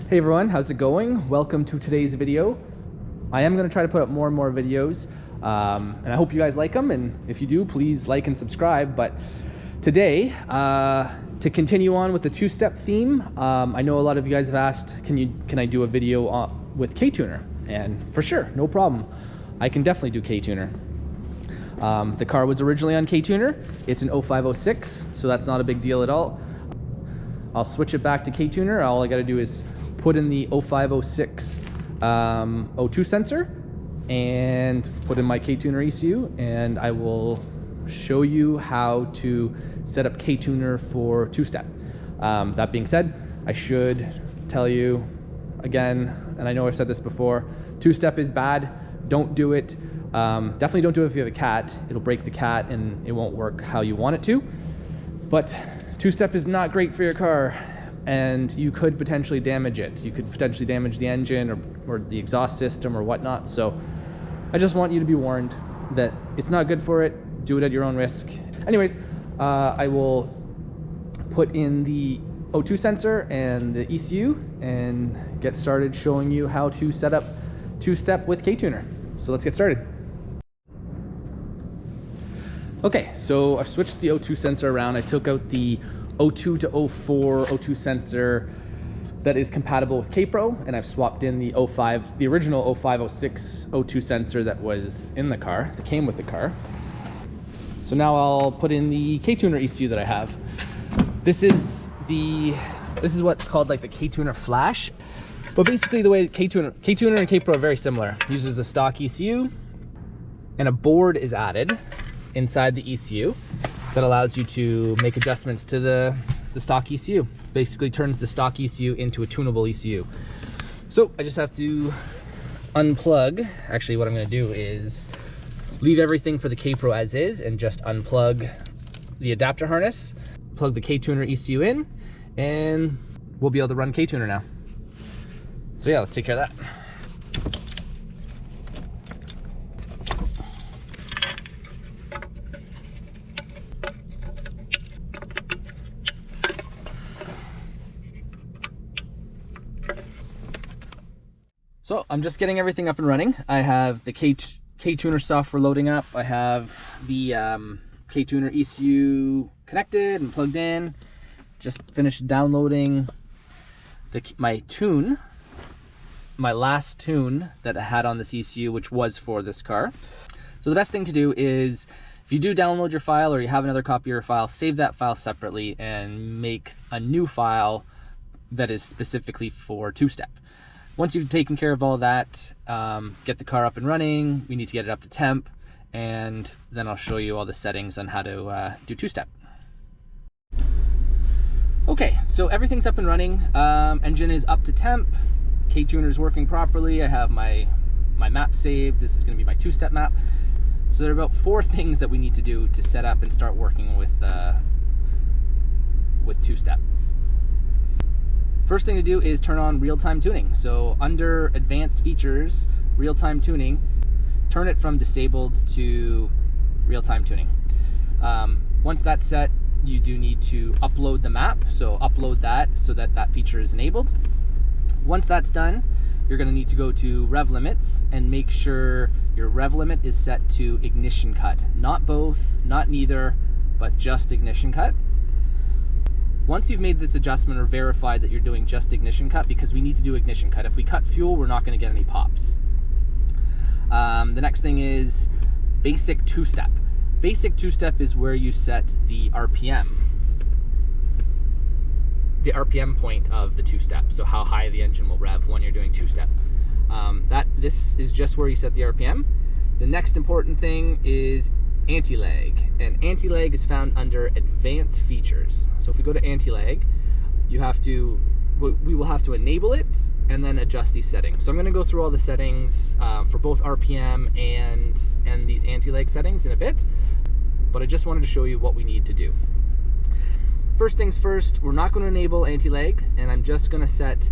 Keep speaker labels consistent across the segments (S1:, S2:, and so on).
S1: Hey everyone, how's it going? Welcome to today's video. I am going to try to put up more and more videos, and I hope you guys like them, and if you do, please like and subscribe. But today, to continue on with the two-step theme, I know a lot of you guys have asked, can I do a video with Ktuner? And for sure, no problem. I can definitely do Ktuner. The car was originally on Ktuner. It's an 0506, so that's not a big deal at all. I'll switch it back to Ktuner. All I got to do is put in the 0506 O2 sensor and put in my Ktuner ECU, and I will show you how to set up Ktuner for two-step. That being said, I should tell you again, and I know I've said this before, two-step is bad. Don't do it. Definitely don't do it if you have a cat. It'll break the cat and it won't work how you want it to. But two-step is not great for your car, and you could potentially damage it. You could potentially damage the engine or the exhaust system or whatnot. So I just want you to be warned that it's not good for it. Do it at your own risk. Anyways, I will put in the O2 sensor and the ECU and get started showing you how to set up two-step with Ktuner. So let's get started. Okay, so I've switched the O2 sensor around. I took out the O2 to 04 O2 sensor that is compatible with Kpro, and I've swapped in the original 0506 O2 sensor that was in the car, that came with the car. So now I'll put in the Ktuner ECU that I have. This is what's called like the Ktuner Flash. But basically the way Ktuner and Kpro are very similar. It uses the stock ECU, and a board is added inside the ECU that allows you to make adjustments to the stock ECU. Basically turns the stock ECU into a tunable ECU. So I just have to unplug. Actually, what I'm going to do is leave everything for the Kpro as is and just unplug the adapter harness, plug the Ktuner ECU in, and we'll be able to run Ktuner now. So yeah, let's take care of that. So I'm just getting everything up and running. I have the Ktuner software loading up. I have the Ktuner ECU connected and plugged in. Just finished downloading my last tune that I had on this ECU, which was for this car. So the best thing to do is, if you do download your file or you have another copy of your file, save that file separately and make a new file that is specifically for two-step. Once you've taken care of all that, get the car up and running. We need to get it up to temp, and then I'll show you all the settings on how to do two-step. Okay, so everything's up and running. Engine is up to temp. Ktuner is working properly. I have my map saved. This is going to be my two-step map. So there are about 4 things that we need to do to set up and start working with two-step. First thing to do is turn on real-time tuning. So under advanced features, real-time tuning, turn it from disabled to real-time tuning. Once that's set, you do need to upload the map. So upload that so that that feature is enabled. Once that's done, you're going to need to go to rev limits and make sure your rev limit is set to ignition cut. Not both, not neither, but just ignition cut. Once you've made this adjustment or verified that you're doing just ignition cut, because we need to do ignition cut. If we cut fuel, we're not going to get any pops. The next thing is basic two-step. Basic two-step is where you set the RPM point of the two-step, so how high the engine will rev when you're doing two-step. This is just where you set the RPM. The next important thing is anti-lag, and anti-lag is found under advanced features. So if we go to anti-lag, we will have to enable it and then adjust these settings. So I'm going to go through all the settings for both RPM and these anti-lag settings in a bit, but I just wanted to show you what we need to do. First things first, we're not going to enable anti-lag, and I'm just going to set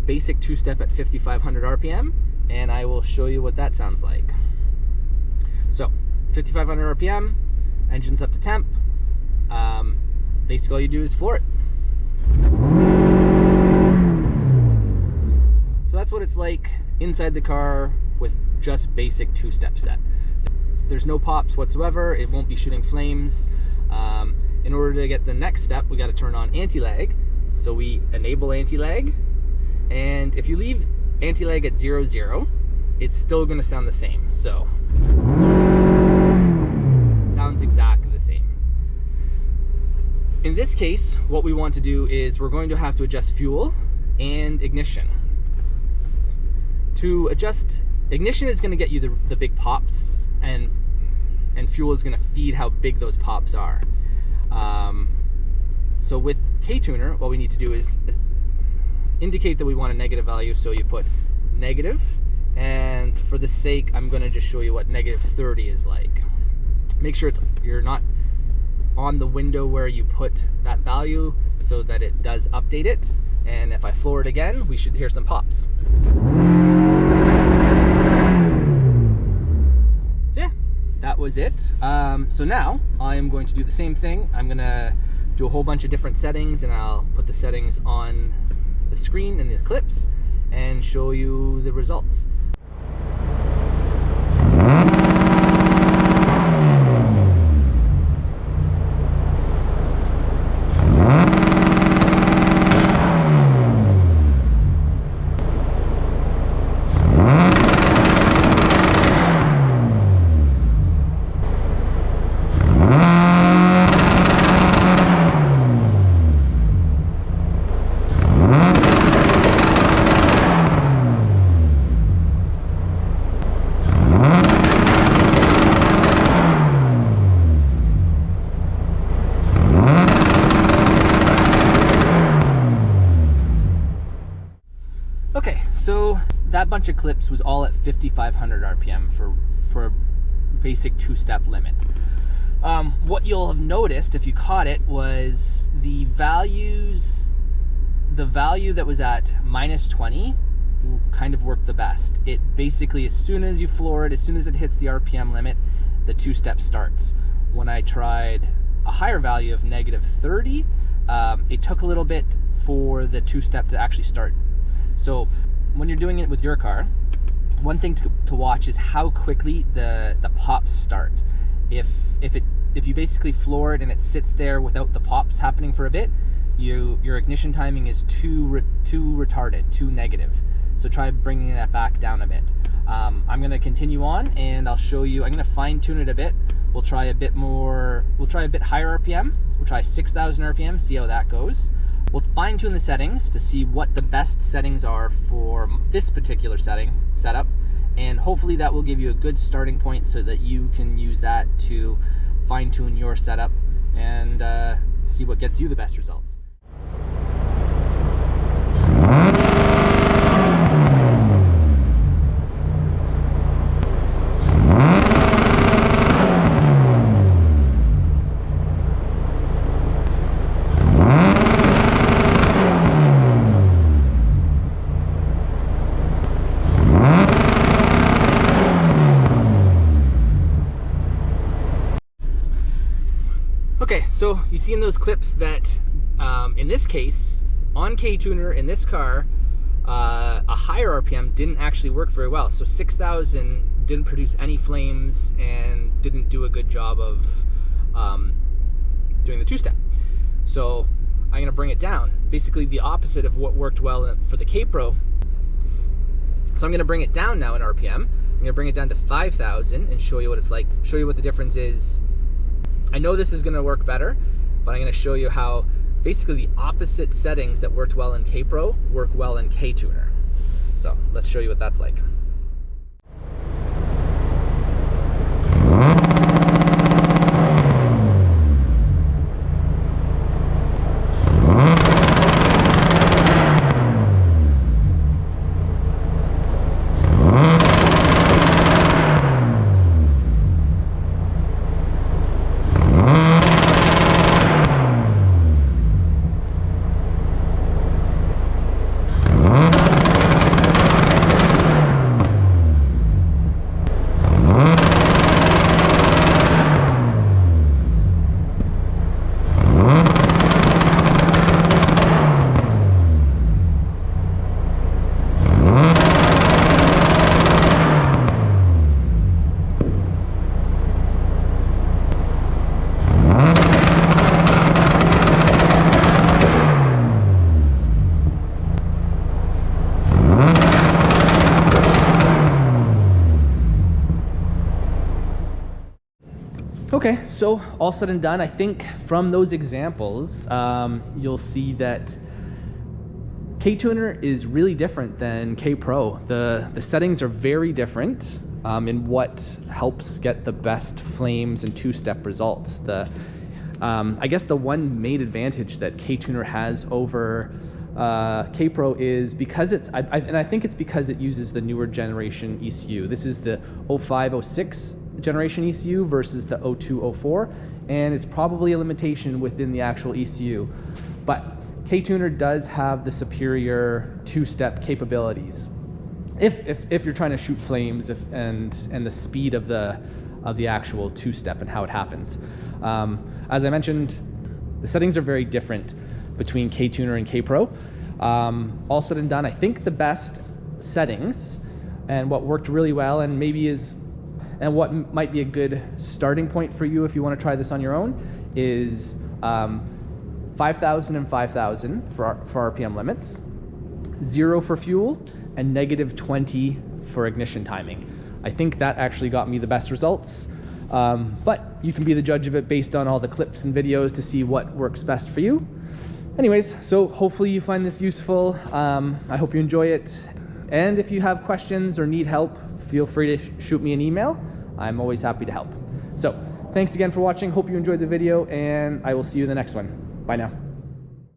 S1: basic two-step at 5,500 RPM, and I will show you what that sounds like. So 5,500 RPM, engine's up to temp. Basically all you do is floor it. that's what it's like inside the car with just basic two-step set. There's no pops whatsoever. It won't be shooting flames. In order to get the next step, we got to turn on anti-lag. So we enable anti-lag, and if you leave anti-lag at 0, 0, it's still going to sound the same. So sounds exactly the same. In this case, what we want to do is we're going to have to adjust fuel and ignition. To adjust, ignition is going to get you the big pops, and fuel is going to feed how big those pops are. So with Ktuner, what we need to do is indicate that we want a negative value, so you put negative, and for the sake, I'm going to just show you what negative 30 is like. Make sure you're not on the window where you put that value so that it does update it, and if I floor it again, we should hear some pops. So yeah, that was it. So now I am going to do the same thing. I'm going to do a whole bunch of different settings, and I'll put the settings on the screen in the clips and show you the results. Okay, so that bunch of clips was all at 5,500 RPM for a basic two-step limit. What you'll have noticed if you caught it was the value that was at -20 kind of worked the best. It basically, as soon as you floor it, as soon as it hits the RPM limit, the two-step starts. When I tried a higher value of -30, it took a little bit for the two-step to actually start. So when you're doing it with your car, one thing to watch is how quickly the pops start. If you basically floor it and it sits there without the pops happening for a bit, your ignition timing is too retarded, too negative. So try bringing that back down a bit. I'm going to continue on, and I'll show you. I'm going to fine tune it a bit. We'll try a bit higher RPM. We'll try 6,000 RPM, see how that goes. We'll fine tune the settings to see what the best settings are for this particular setup, and hopefully that will give you a good starting point so that you can use that to fine tune your setup and see what gets you the best results. Okay, so you see in those clips that in this case, on Ktuner in this car, a higher RPM didn't actually work very well. So 6,000 didn't produce any flames and didn't do a good job of doing the two-step. So I'm going to bring it down. Basically the opposite of what worked well for the K-Pro. So I'm going to bring it down now in RPM. I'm going to bring it down to 5,000 and show you what it's like, show you what the difference is. I know this is going to work better, but I'm going to show you how basically the opposite settings that worked well in K-Pro work well in Ktuner. So let's show you what that's like. Okay, so all said and done, I think from those examples, you'll see that Ktuner is really different than K-Pro. The settings are very different in what helps get the best flames and two-step results. I guess the one main advantage that Ktuner has over K-Pro is because and I think it's because it uses the newer generation ECU. This is the 05-06 generation ECU versus the 02-04, and it's probably a limitation within the actual ECU. But Ktuner does have the superior two-step capabilities if you're trying to shoot flames and the speed of the actual two-step and how it happens. As I mentioned, the settings are very different between Ktuner and K-Pro. All said and done, I think the best settings and what worked really well and what might be a good starting point for you if you want to try this on your own is 5,000 and 5,000 for RPM limits, 0 for fuel, and -20 for ignition timing. I think that actually got me the best results, but you can be the judge of it based on all the clips and videos to see what works best for you. Anyways, so hopefully you find this useful. I hope you enjoy it. And if you have questions or need help, feel free to shoot me an email. I'm always happy to help. So thanks again for watching. Hope you enjoyed the video, and I will see you in the next one. Bye now.